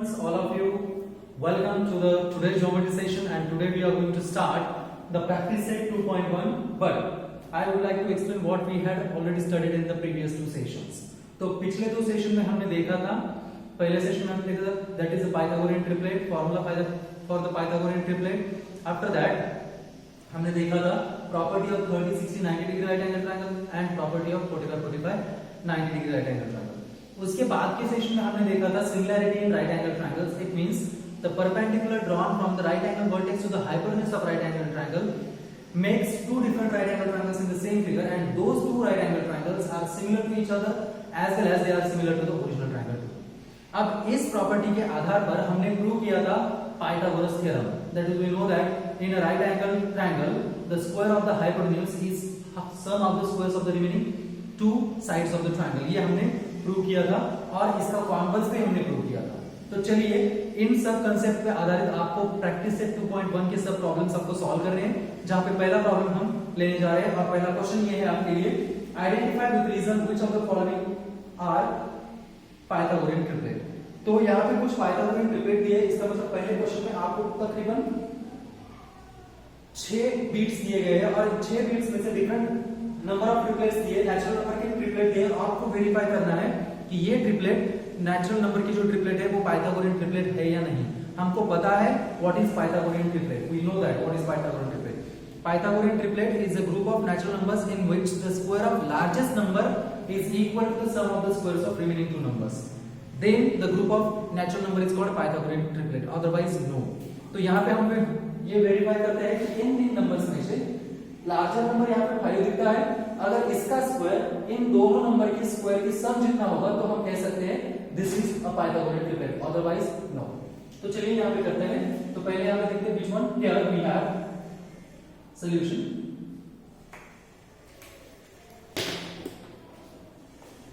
students, all of you, welcome to the today's geometry session, and today we are going to start the practice set 2.1. But I would like to explain what we had already studied in the previous two sessions. तो पिछले दो session में हमने देखा था, पहले session में हमने देखा था that is a Pythagorean triplet, formula for the Pythagorean triplet. After that हमने देखा था property of 30, 60, 90 degree right angle triangle and property of 45, 45, 90 degree right angle triangle. उसके बाद के सेशन में हमने देखा था similarity in right angle triangles. It means the perpendicular drawn from the right angle vertex to the hypotenuse of right angle triangle makes two different right angle triangles in the same figure, and those two right angle triangles are similar to each other as well as they are similar to the original triangle. अब इस property के आधार पर हमने prove किया था Pythagoras theorem. That is, we know that in a right angle triangle the square of the hypotenuse is sum of the squares of the remaining two sides of the triangle. ये हमने prove किया था और इसका converse भी हमने prove किया था. तो चलिए इन सब कंसेप्ट पे आधारित आपको प्रैक्टिस सेट 2.1 के सब प्रॉब्लम्स आपको सॉल्व करने हैं, जहां पे पहला प्रॉब्लम हम लेने जा रहे हैं और पहला क्वेश्चन ये है आपके लिए, identify with reason which of the following are Pythagorean triplet. तो यहाँ पे कुछ पाइथागोरियन ट्रिपलेट दिए, इसका मतलब पहले क्वेश्चन में आपको तकरीबन 6 बीट्स दिए गए हैं और 6 बीट्स में से डिफरेंट नंबर ऑफ ट्रिपलेट्स दिए, नेचुरल नंबर के ट्रिपलेट दिए, और आपको वेरीफाई करना है कि ये ट्रिपलेट नेचुरल नंबर की जो ट्रिपलेट है वो पाइथागोरियन ट्रिपलेट है या नहीं. हमको पता है what is Pythagorean triplet, we know that what is Pythagorean triplet. Pythagorean triplet is a group of natural numbers in which the square of largest number is equal to the sum of the squares of remaining two numbers. Then the group of natural number is called Pythagorean triplet. Otherwise, no. तो यहाँ पे हम ये verify करते हैं कि इन तीन numbers में से लार्जर नंबर यहाँ पे 5 दिखता है. अगर इसका स्क्वायर इन दोनों नंबर की स्क्वायर की सम जितना होगा तो हम कह सकते हैं this is a Pythagorean triplet. Otherwise no. तो चलिए यहाँ पे करते हैं. तो पहले यहाँ पे देखते हैं which one. Here we have solution.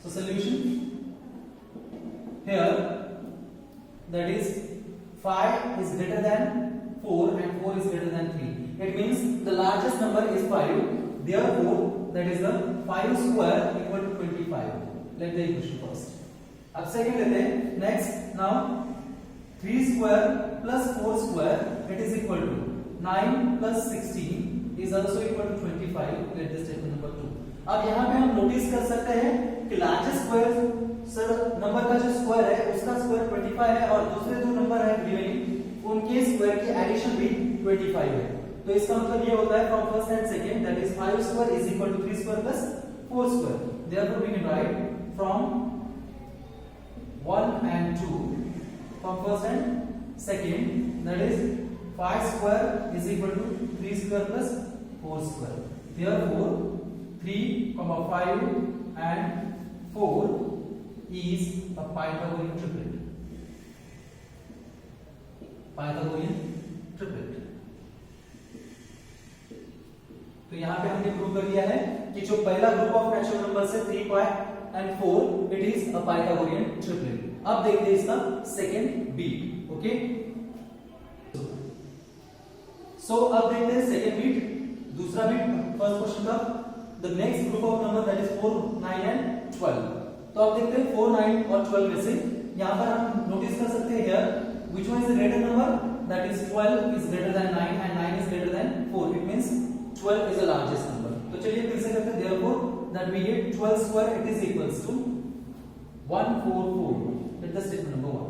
So solution here, that is 5 is greater than 4 and 4 is greater than 3. It means the largest number is 5. Therefore, that is the 5 square equal to 25. Let the equation first. अब second लेते हैं. Next, now 3 square plus 4 square, it is equal to 9 plus 16 is also equal to 25. Let the statement number 2. अब यहाँ पे हम notice कर सकते हैं कि लार्जेस्ट स्क्वायर सर नंबर का जो स्क्वायर है उसका स्क्वायर 25 है और दूसरे दो नंबर है रिमेनिंग उनके स्क्वायर की एडिशन भी 25 है. तो इसका मतलब ये होता है from first and second, that is 5 square is equal to 3 square plus 4 square. Therefore we can write from 1 and 2 from first and second, that is 5 square is equal to 3 square plus 4 square. Therefore 3, 5 and 4 is a Pythagorean triplet. Pythagorean triplet. तो यहाँ पे हमने prove कर दिया है कि जो पहला ग्रुप ऑफ नेचुरल नंबर्स है 3, 5 and 4, it is a Pythagorean triplet. अब देखते हैं इसका सेकेंड बीट. ओके, सो अब देखते हैं सेकेंड बीट, दूसरा बीट फर्स्ट क्वेश्चन का. The next group of number that is 4, 9 and 12. तो अब देखते हैं 4, 9 और 12 में से यहाँ पर हम नोटिस कर सकते हैं here which one is the greater number, that is 12 is greater than 9 and 9 is greater than 4. It means 12 is the largest number. तो चलिए फिर से करते हैं. therefore that we get 12 square it is equals to 144. Let the statement number 1.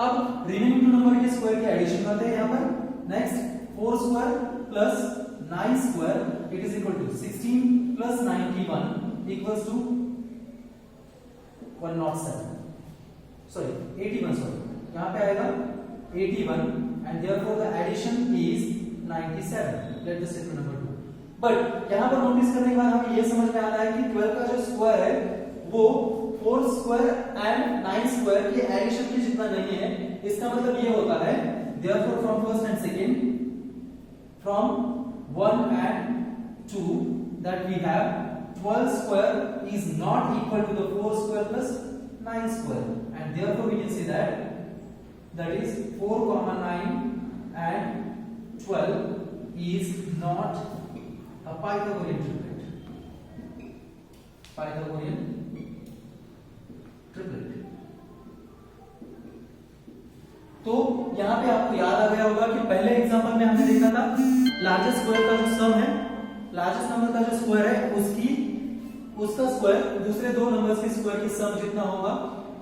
अब remaining two number के square की addition करते हैं यहाँ पर. Next 4 square plus 9 square it is equal to 16 plus 91 equals to 107. Sorry 81. Sorry यहाँ पे आएगा 81 and therefore the addition is 97. Let the statement number 2. But यहाँ पर नोटिस करने के बाद हमें यह समझ में आता है कि 12 का जो स्क्वायर है वो 4 स्क्वायर एंड 9 स्क्वायर की एडिशन के जितना नहीं है. इसका मतलब ये होता है therefore from first and second, from 1 and 2, that we have 12 square is not equal to the 4 square plus 9 square, and therefore we can say that is 4, 9 and 12 is not a Pythagorean triplet. Pythagorean triplet. तो यहाँ पे आपको याद आ गया होगा कि पहले example में हमने देखा था लार्जेस्ट स्क्वायर का जो सम है, लार्जेस्ट नंबर का जो स्क्वायर है उसका स्क्वायर दूसरे दो नंबर्स के स्क्वायर की सम जितना होगा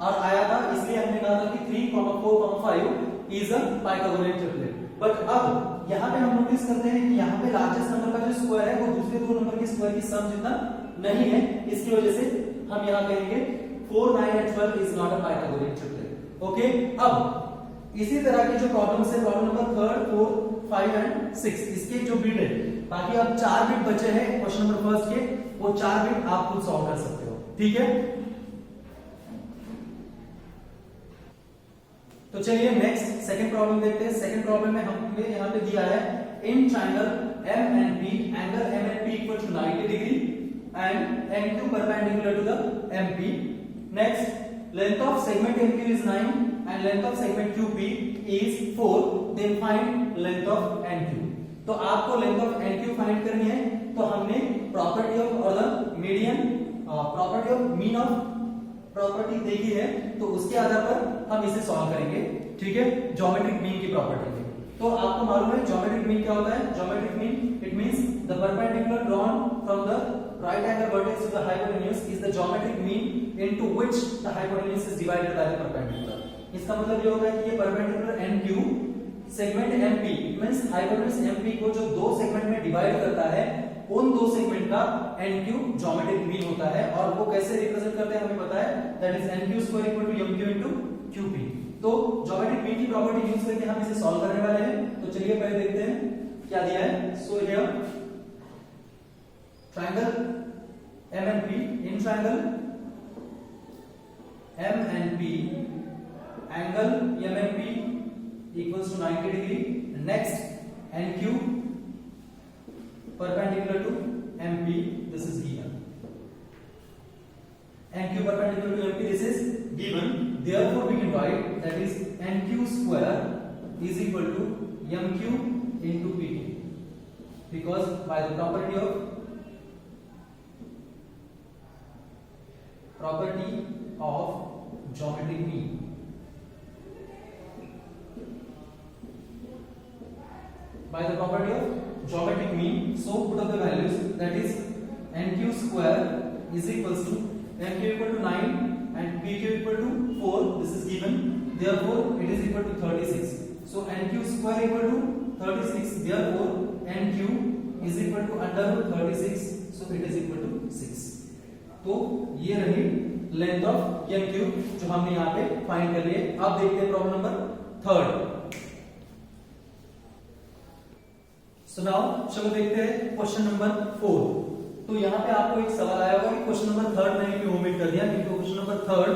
और आया था, इसलिए हमने कहा था कि 3, 4, 5 is a Pythagorean triplet. But अब यहाँ पे हम नोटिस करते हैं कि यहाँ पे लार्जेस्ट नंबर का जो स्क्वायर है वो दूसरे दो नंबर के स्क्वायर की सम जितना नहीं है, इसकी वजह से हम यहाँ कहेंगे 4, 9 and 12 is not a Pythagorean triplet. Okay, अब इसी तरह की जो प्रॉब्लम्स है, प्रॉब्लम नंबर 3, 4, 5 एंड 6, इसके जो बिट है, बाकी अब 4 बिट बचे हैं क्वेश्चन नंबर फर्स्ट के, वो 4 बिट आप खुद सॉल्व कर सकते हो। ठीक है, तो चलिए नेक्स्ट सेकंड प्रॉब्लम देखते हैं। सेकंड प्रॉब्लम में हमने यहाँ पे दिया है in triangle M and P, angle M and P equal to 90 degree and N Q perpendicular to the M P. Next, length of segment M Q is 9 and length of segment Q P is 4, then find length of N Q. तो आपको length of N Q find करनी है, तो हमने property of और the median property of mean of property देखी है, तो उसके आधार पर हम इसे सॉल्व करेंगे। ठीक है, ज्योमेट्रिक मीन की प्रॉपर्टी। तो आपको मालूम है ज्योमेट्रिक मीन क्या होता है? Geometric mean it means the perpendicular drawn from the right angle vertex to the hypotenuse is the geometric mean into which the hypotenuse is divided by the perpendicular। इसका मतलब ये होता है कि ये perpendicular NQ segment MP means hypotenuse MP को जो दो सेगमेंट में डिवाइड करता है, उन दो सेगमेंट का NQ ज्योमेट्रिक मीन होता है। और वो कैसे रिप्रेजेंट करते हैं हमें पता है, that is NQ square equal to MQ into QP। तो ज्योमेट्रिक मीन की प्रॉपर्टी यूज करके हम इसे सॉल्व करने वाले हैं। तो चलिए पहले देखते हैं क्या दिया है। So here triangle M and P, in triangle M and P, angle M and P equals to 90 degree. Next, NQ perpendicular to MP, this is given. NQ perpendicular to MP, this is given. Therefore, we can write that is NQ square is equal to MQ into PT, because by the property of geometric mean, by the property of geometric mean, so put up the values, that is NQ square is equals to MQ equal to 9 and PQ equal to 4, this is given, therefore it is equal to 36. So NQ square equal to 36, therefore NQ is equal to under root 36, so it is equal to 6। तो ये रही length of MQ जो हमने यहाँ पे find कर लिए। अब देखते हैं problem number third. So now चलो देखते हैं क्वेश्चन नंबर 4। तो यहाँ पे आपको एक सवाल आया होगा कि क्वेश्चन नंबर थर्ड मैंने क्यों ओमिट कर दिया, क्योंकि क्वेश्चन नंबर थर्ड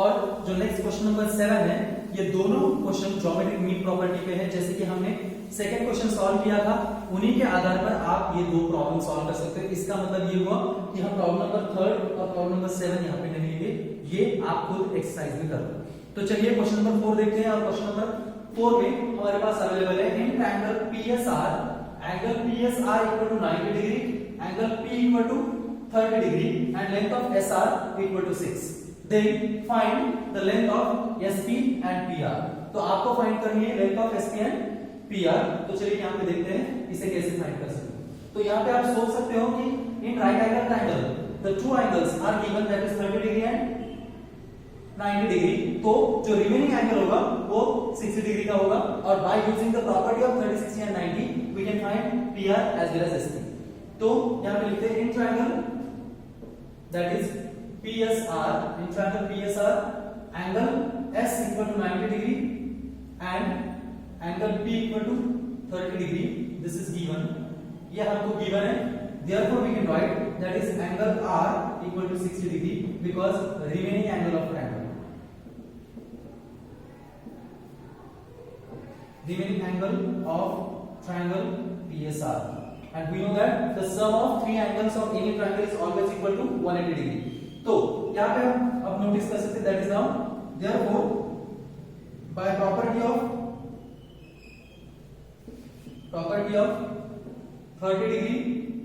और जो नेक्स्ट क्वेश्चन नंबर 7 है, ये दोनों क्वेश्चन ज्योमेट्रिक मीन प्रॉपर्टी पे है। जैसे कि हमने सेकंड क्वेश्चन सॉल्व किया था, उन्हीं के आधार पर आप ये दो प्रॉब्लम सॉल्व कर सकते हैं। इसका मतलब ये हुआ कि हम प्रॉब्लम नंबर थर्ड और प्रॉब्लम नंबर 7 यहाँ पे नहीं लेंगे, ये आप खुद एक्सरसाइज में कर लो। तो चलिए क्वेश्चन नंबर 4 देखते हैं। और क्वेश्चन नंबर 4 में हमारे पास अवेलेबल है in triangle PSR, angle PSR equal to 90 degree, angle P equal to 30 degree and length of SR equal to 6। Then find the length of SP and PR। तो आपको find करनी है length of SP and PR। तो चलिए यहाँ पे देखते हैं इसे कैसे फाइंड कर सकते हैं। तो यहाँ पे आप सोच सकते हो कि in right angle triangle the two angles are given, that is 30 degree and 90 degree. तो जो रिमेनिंग एंगल होगा वो 60 डिग्री का होगा। और by using the property of 30, 60 and 90 we can find PR as well as SP। तो यहाँ पे लिखते हैं in triangle that is PSR, in triangle PSR angle S equal to 90 degree and angle P equal to 30 degree, this is given, ये हमको given है। Therefore we can write that is angle R equal to 60 degree because remaining angle of triangle, remaining angle of triangle PSR, and we know that the sum of three angles of any triangle is always equal to 180 degree। तो यहाँ पे हम अब notice कर सकते हैं that is now therefore by property of 30 degree,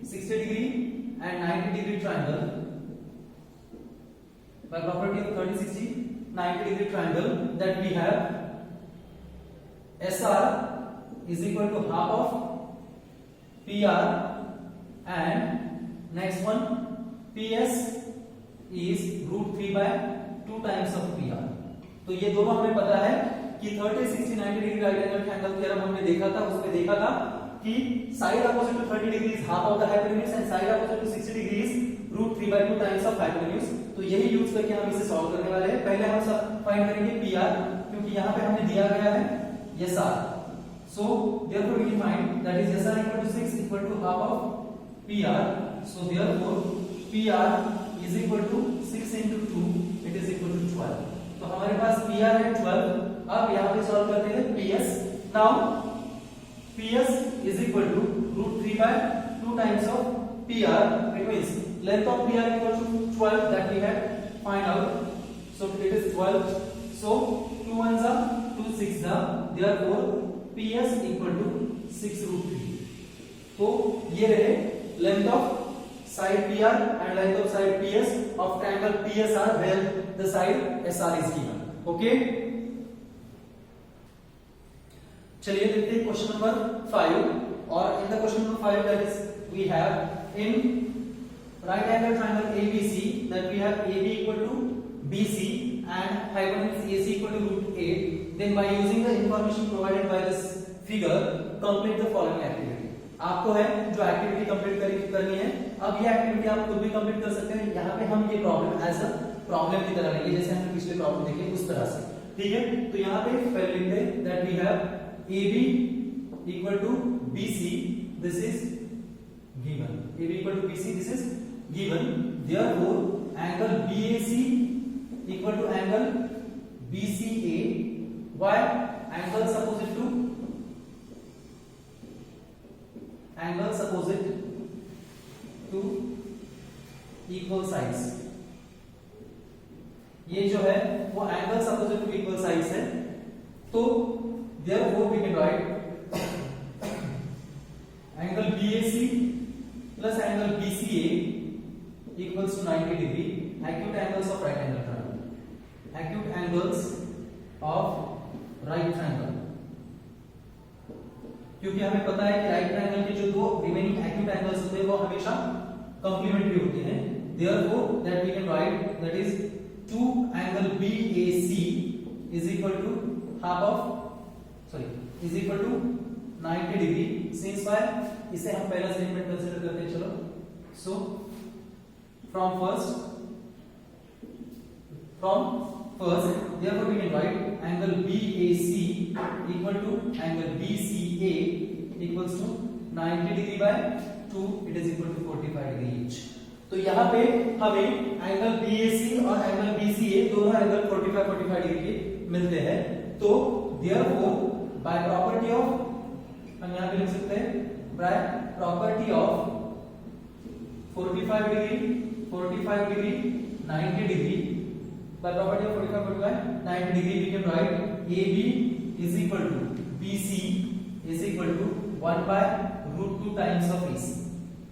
60 degree and 90 degree triangle, by property of 30, 60, 90 degree triangle that we have is equal to half of PR and next one PS is root 3 by 2 times of PR. तो ये दोनों हमें पता है कि 30, 60, 90 degree right angle triangle theorem हमने देखा था, उसमें देखा था कि side opposite to 30 degree is half of the hypotenuse and side opposite to 60 degree is root 3 by 2 times of hypotenuse. तो यही यूज करके हम इसे सॉल्व करने वाले हैं। पहले हम सब फाइंड करेंगे PR, क्योंकि यहाँ पे हमने दिया गया है SR, so therefore we find that is SR equal to 6 equal to half of PR, so therefore PR is equal to 6 into 2, it is equal to 12। तो हमारे पास PR है 12। अब यहाँ पे सॉल्व करते हैं PS। Now PS is equal to root 3 by 2 times of PR, it means length of PR equal to 12 that we have find out, so it is 12, so 2 ones are 2 6 are, therefore PS equal to 6 root 3। तो ये रहे length of side PR and length of side PS of triangle PSR where the side SR is given। okay, चलिए देखते हैं question number 5। और in the question number 5 that is we have in right angle triangle ABC that we have AB equal to BC and hypotenuse AC equal to root 8, then by using the information provided by this figure complete the following activity। आपको है जो activity complete करनी है। अब ये activity आप खुद भी कंप्लीट कर सकते हैं। यहाँ पे हम ये प्रॉब्लम एज अ प्रॉब्लम की तरह लेंगे, जैसे हमने पिछले प्रॉब्लम देखे उस तरह से, ठीक है। तो यहाँ पे पहले लिखते हैं that we have AB equal to BC, this is given, AB equal to BC, this is given, therefore angle BAC equal to angle BCA, while angles opposite to equal sides, ये जो है वो angles opposite to equal sides है। तो therefore we can write angle BAC plus angle BCA equals to 90 degree, acute angles of right angle triangle, acute angles of right triangle, क्योंकि हमें पता है कि राइट ट्रायंगल के जो दो रिमेनिंग एक्यूट एंगल्स होते हैं वो हमेशा कंप्लीमेंट्री होते हैं। therefore that we can write that is 2 angle BAC is equal to is equal to 90 degree, since why इसे हम पहला स्टेटमेंट कंसीडर करते हैं। चलो, so from first therefore we can write angle BAC equal to angle BCA equals to 90 degree by 2, it is equal to 45 degree each। तो यहाँ पे हमें एंगल BAC और एंगल BCA दोनों एंगल 45 डिग्री के मिलते हैं। तो therefore by property of, हम यहाँ पे लिख सकते हैं by property of 45 degree 90 degree, by property of 45 90 degree we can write AB is equal to BC is equal to 1 by root 2 times of AC।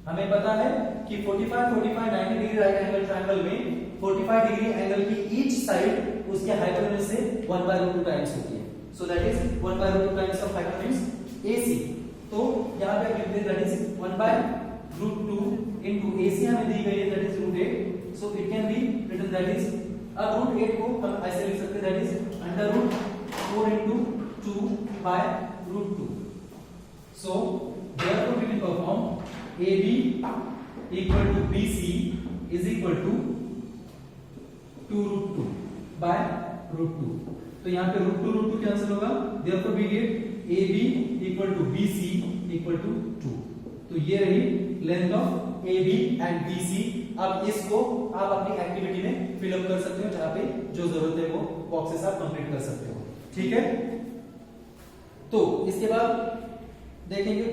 हमें पता है कि 45 90 डिग्री राइट एंगल ट्रायंगल में 45 डिग्री एंगल की each side उसके hypotenuse से 1 by root 2 times होती है, so that is 1 by root 2 times of hypotenuse AC। तो यहाँ पे लिखते हैं that is 1 by root 2 into AC हमें दी गई है that is root 8, so it can be written that is, अब root 8 को हम ऐसे लिख सकते हैं that is under root 4 into 2 by root 2, so therefore we will perform AB equal to BC is equal to 2 root 2 by root 2। तो यहाँ पे root 2 कैंसिल होगा, therefore we get AB equal to BC equal to 2। तो ये रही length of AB and BC। अब इसको आप अपनी एक्टिविटी में फिलअप कर सकते हो, जहां पे जो जरूरत है वो बॉक्सेस आप कंप्लीट कर सकते हो, ठीक है। तो इसके बाद देखेंगे